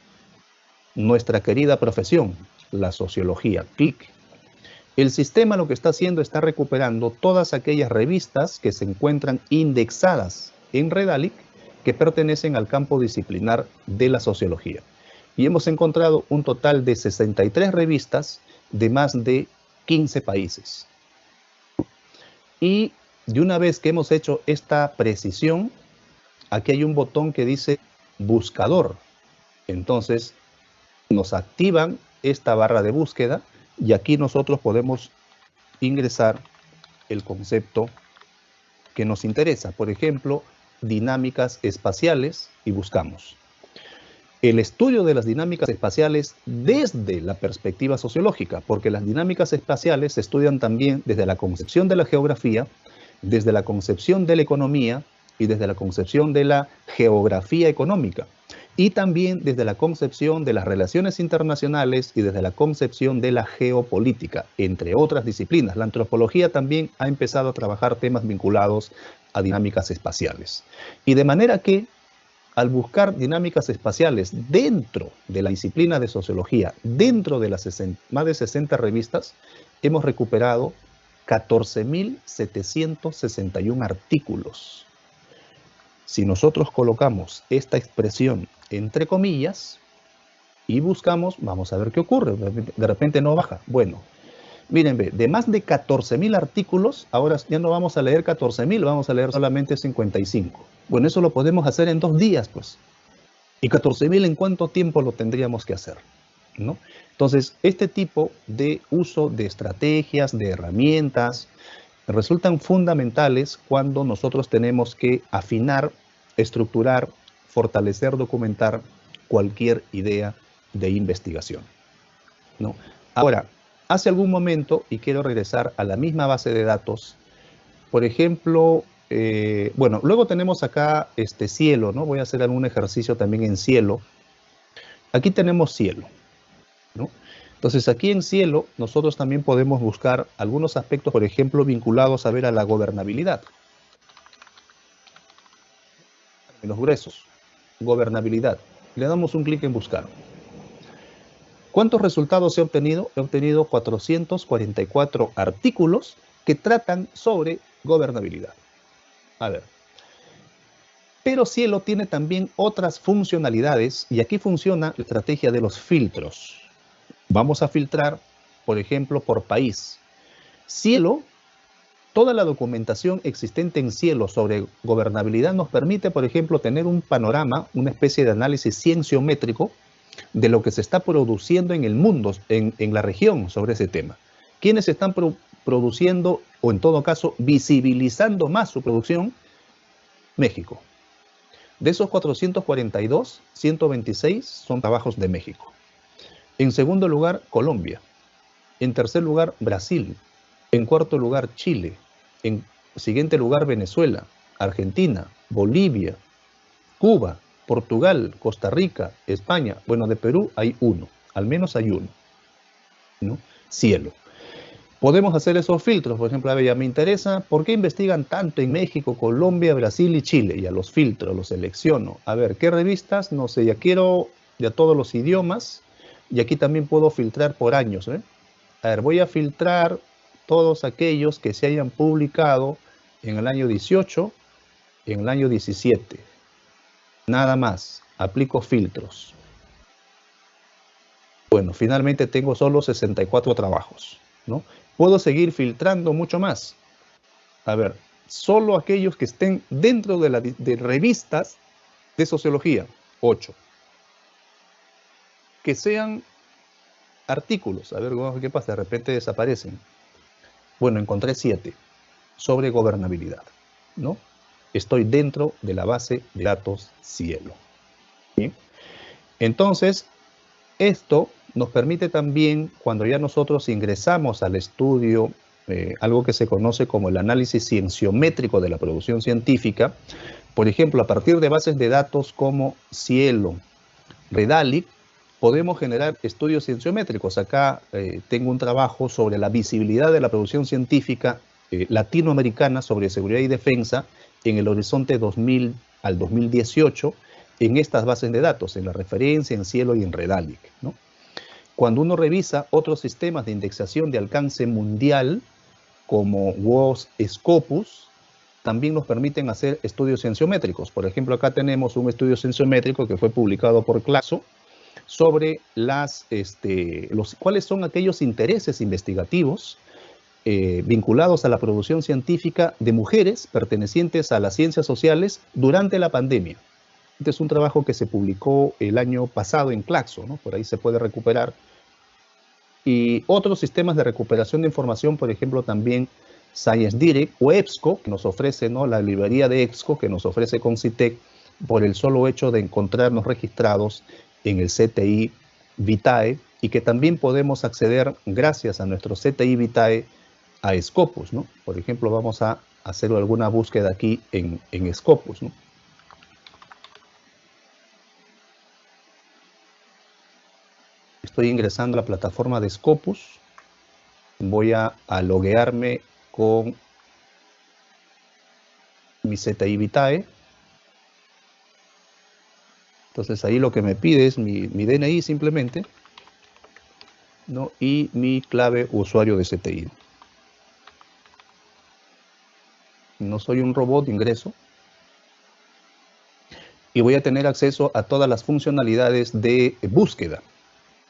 B: nuestra querida profesión, la sociología, clic. El sistema lo que está haciendo está recuperando todas aquellas revistas que se encuentran indexadas en Redalic que pertenecen al campo disciplinar de la sociología. Y hemos encontrado un total de 63 revistas de más de 15 países. Y de una vez que hemos hecho esta precisión, aquí hay un botón que dice buscador. Entonces nos activan esta barra de búsqueda y aquí nosotros podemos ingresar el concepto que nos interesa. Por ejemplo, dinámicas espaciales y buscamos. El estudio de las dinámicas espaciales desde la perspectiva sociológica, porque las dinámicas espaciales se estudian también desde la concepción de la geografía, desde la concepción de la economía y desde la concepción de la geografía económica. Y también desde la concepción de las relaciones internacionales y desde la concepción de la geopolítica, entre otras disciplinas. La antropología también ha empezado a trabajar temas vinculados a dinámicas espaciales. Y de manera que, al buscar dinámicas espaciales dentro de la disciplina de sociología, dentro de las más de 60 revistas, hemos recuperado 14.761 artículos. Si nosotros colocamos esta expresión entre comillas y buscamos, vamos a ver qué ocurre. De repente no baja. Bueno, miren, de más de 14.000 artículos, ahora ya no vamos a leer 14.000, vamos a leer solamente 55. Bueno, eso lo podemos hacer en 2 días, pues. ¿Y 14.000 en cuánto tiempo lo tendríamos que hacer? ¿No? Entonces, este tipo de uso de estrategias, de herramientas, resultan fundamentales cuando nosotros tenemos que afinar, estructurar, fortalecer, documentar cualquier idea de investigación, ¿no? Ahora, hace algún momento, y quiero regresar a la misma base de datos, por ejemplo, bueno, luego tenemos acá Cielo, ¿no? Voy a hacer algún ejercicio también en Cielo. Aquí tenemos Cielo, ¿no? Entonces, aquí en Cielo, nosotros también podemos buscar algunos aspectos, por ejemplo, vinculados a ver a la gobernabilidad. En los gruesos, gobernabilidad. Le damos un clic en buscar. ¿Cuántos resultados he obtenido? He obtenido 444 artículos que tratan sobre gobernabilidad. A ver. Pero Cielo tiene también otras funcionalidades y aquí funciona la estrategia de los filtros. Vamos a filtrar, por ejemplo, por país. Cielo, toda la documentación existente en Cielo sobre gobernabilidad nos permite, por ejemplo, tener un panorama, una especie de análisis cienciométrico de lo que se está produciendo en el mundo, en la región sobre ese tema. ¿Quiénes están produciendo, o en todo caso, visibilizando más su producción? México. De esos 442, 126 son trabajos de México. En segundo lugar, Colombia. En tercer lugar, Brasil. En cuarto lugar, Chile. En siguiente lugar, Venezuela, Argentina, Bolivia, Cuba, Portugal, Costa Rica, España. Bueno, de Perú hay uno, al menos hay uno, ¿no? Cielo. Podemos hacer esos filtros, por ejemplo, a ver, ya me interesa, ¿por qué investigan tanto en México, Colombia, Brasil y Chile? Ya los filtro, los selecciono. A ver, ¿qué revistas? No sé, ya quiero ya todos los idiomas. Y aquí también puedo filtrar por años, ¿eh? A ver, voy a filtrar todos aquellos que se hayan publicado en el año 18, en el año 17. Nada más. Aplico filtros. Bueno, finalmente tengo solo 64 trabajos, ¿no? Puedo seguir filtrando mucho más. A ver, solo aquellos que estén dentro de revistas de sociología, 8. Que sean artículos. A ver, ¿qué pasa? De repente desaparecen. Bueno, encontré 7 sobre gobernabilidad, ¿no? Estoy dentro de la base de datos Cielo. ¿Bien? Entonces, esto nos permite también, cuando ya nosotros ingresamos al estudio, algo que se conoce como el análisis cienciométrico de la producción científica, Por ejemplo, a partir de bases de datos como Cielo, Redalyc, podemos generar estudios cienciométricos. Acá tengo un trabajo sobre la visibilidad de la producción científica latinoamericana sobre seguridad y defensa en el horizonte 2000 al 2018 en estas bases de datos, en la referencia, en Cielo y en Redalyc, ¿no? Cuando uno revisa otros sistemas de indexación de alcance mundial, como WOS, Scopus, también nos permiten hacer estudios cienciométricos. Por ejemplo, acá tenemos un estudio cienciométrico que fue publicado por Claxo sobre cuáles son aquellos intereses investigativos vinculados a la producción científica de mujeres pertenecientes a las ciencias sociales durante la pandemia. Este es un trabajo que se publicó el año pasado en Claxo, ¿no? Por ahí se puede recuperar. Y otros sistemas de recuperación de información, por ejemplo, también ScienceDirect o EBSCO, que nos ofrece, ¿no?, la librería de EBSCO que nos ofrece Concitec por el solo hecho de encontrarnos registrados en el CTI Vitae, y que también podemos acceder gracias a nuestro CTI Vitae a Scopus, ¿no? Por ejemplo, vamos a hacer alguna búsqueda aquí en Scopus, ¿no? Estoy ingresando a la plataforma de Scopus. Voy a loguearme con mi CTI Vitae. Entonces ahí lo que me pide es mi DNI simplemente, ¿no? Y mi clave usuario de CTI. No soy un robot, ingreso. Y voy a tener acceso a todas las funcionalidades de búsqueda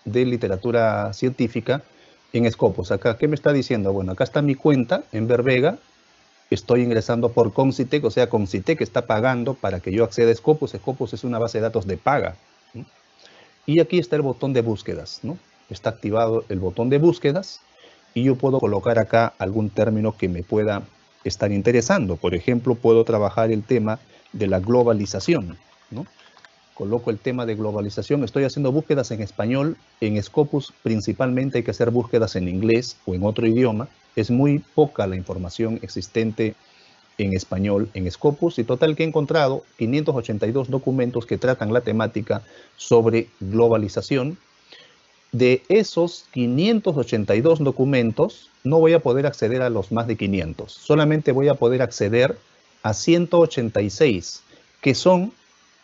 B: de literatura científica en Scopus. Acá, ¿qué me está diciendo? Bueno, acá está mi cuenta en Verbega. Estoy ingresando por Concitec, o sea, Concitec está pagando para que yo acceda a Scopus. Scopus es una base de datos de paga, ¿no? Y aquí está el botón de búsquedas, ¿no? Está activado el botón de búsquedas y yo puedo colocar acá algún término que me pueda estar interesando. Por ejemplo, puedo trabajar el tema de la globalización, ¿no? Coloco el tema de globalización, estoy haciendo búsquedas en español. En Scopus principalmente hay que hacer búsquedas en inglés o en otro idioma. Es muy poca la información existente en español en Scopus, y total que he encontrado 582 documentos que tratan la temática sobre globalización. De esos 582 documentos no voy a poder acceder a los más de 500, solamente voy a poder acceder a 186 que son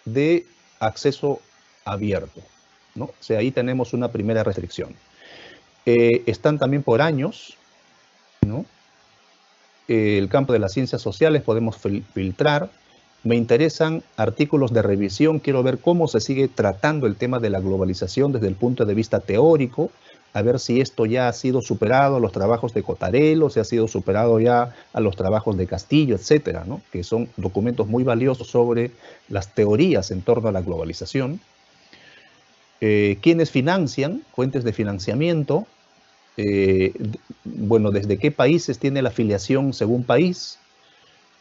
B: de acceso abierto, ¿no? O sea, ahí tenemos una primera restricción. Están también por años, ¿no? El campo de las ciencias sociales podemos filtrar. Me interesan artículos de revisión, quiero ver cómo se sigue tratando el tema de la globalización desde el punto de vista teórico, a ver si esto ya ha sido superado a los trabajos de Cotarello, si ha sido superado ya a los trabajos de Castillo, etcétera, ¿no? Que son documentos muy valiosos sobre las teorías en torno a la globalización. ¿Quiénes financian? Fuentes de financiamiento. Bueno, ¿desde qué países tiene la afiliación según país?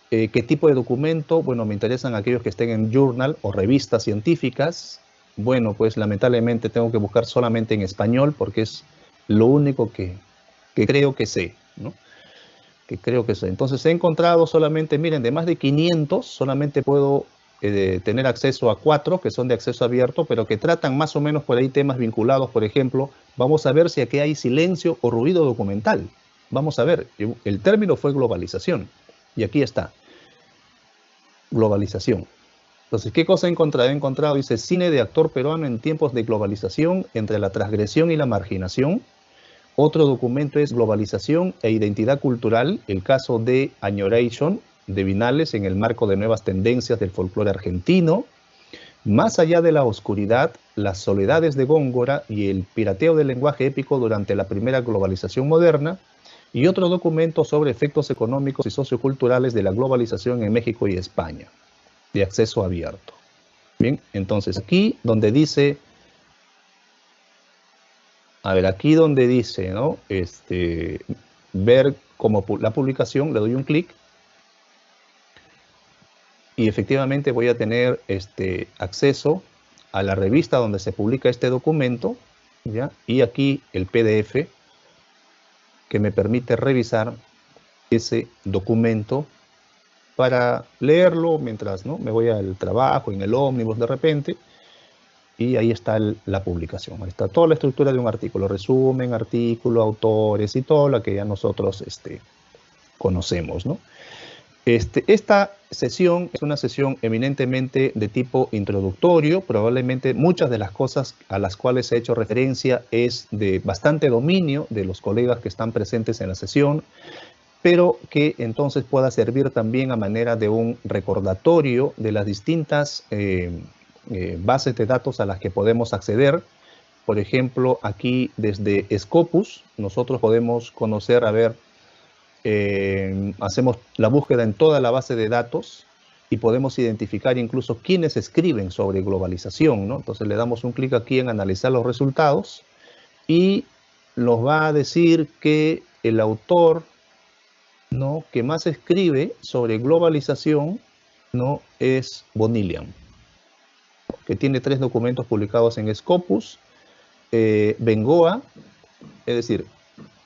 B: ¿Qué tipo de documento? Bueno, me interesan aquellos que estén en journal o revistas científicas. Bueno, pues lamentablemente tengo que buscar solamente en español porque es lo único que creo que sé, ¿no? Que creo que sé. Entonces he encontrado solamente, miren, de más de 500, solamente puedo tener acceso a 4 que son de acceso abierto, pero que tratan más o menos por ahí temas vinculados. Por ejemplo, vamos a ver si aquí hay silencio o ruido documental. Vamos a ver, el término fue globalización. Y aquí está, globalización. Entonces, ¿qué cosa he encontrado? He encontrado, dice, cine de actor peruano en tiempos de globalización, entre la transgresión y la marginación. Otro documento es globalización e identidad cultural, el caso de Añoration, de Vinales, en el marco de nuevas tendencias del folclore argentino. Más allá de la oscuridad, las soledades de Góngora y el pirateo del lenguaje épico durante la primera globalización moderna. Y otro documento sobre efectos económicos y socioculturales de la globalización en México y España, de acceso abierto. Bien, entonces aquí donde dice, a ver, aquí donde dice, ¿no? Ver como la publicación, le doy un clic y efectivamente voy a tener acceso a la revista donde se publica este documento, ¿ya? Y aquí el PDF que me permite revisar ese documento para leerlo mientras, ¿no?, me voy al trabajo, en el ómnibus de repente, y ahí está la publicación. Ahí está toda la estructura de un artículo, resumen, artículo, autores y todo lo que ya nosotros conocemos, ¿no? Esta sesión es una sesión eminentemente de tipo introductorio. Probablemente muchas de las cosas a las cuales he hecho referencia es de bastante dominio de los colegas que están presentes en la sesión, pero que entonces pueda servir también a manera de un recordatorio de las distintas bases de datos a las que podemos acceder. Por ejemplo, aquí desde Scopus nosotros podemos conocer, hacemos la búsqueda en toda la base de datos y podemos identificar incluso quiénes escriben sobre globalización, ¿no? Entonces le damos un clic aquí en analizar los resultados y nos va a decir que el autor, ¿no?, que más escribe sobre globalización, ¿no?, es Bonillian, que tiene 3 documentos publicados en Scopus. Bengoa, es decir,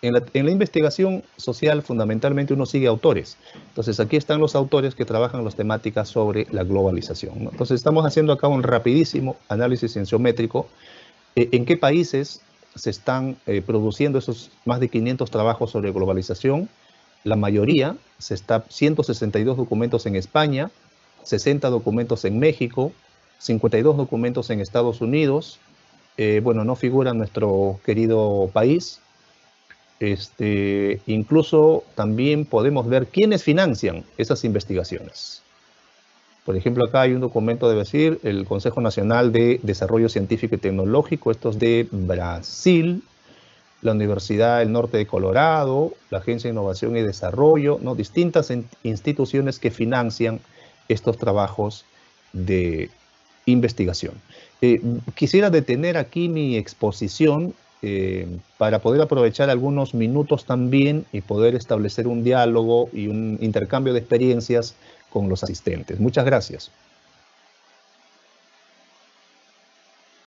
B: en la investigación social fundamentalmente uno sigue autores. Entonces aquí están los autores que trabajan las temáticas sobre la globalización, ¿no? Entonces estamos haciendo acá un rapidísimo análisis cienciométrico. ¿En qué países se están produciendo esos más de 500 trabajos sobre globalización? La mayoría, 162 documentos en España, 60 documentos en México, 52 documentos en Estados Unidos. Bueno, no figura nuestro querido país. Incluso también podemos ver quiénes financian esas investigaciones. Por ejemplo, acá hay un documento, debe decir, el Consejo Nacional de Desarrollo Científico y Tecnológico. Esto es de Brasil, la Universidad del Norte de Colorado, la Agencia de Innovación y Desarrollo, ¿no?, distintas instituciones que financian estos trabajos de investigación. Quisiera detener aquí mi exposición para poder aprovechar algunos minutos también y poder establecer un diálogo y un intercambio de experiencias con los asistentes. Muchas gracias.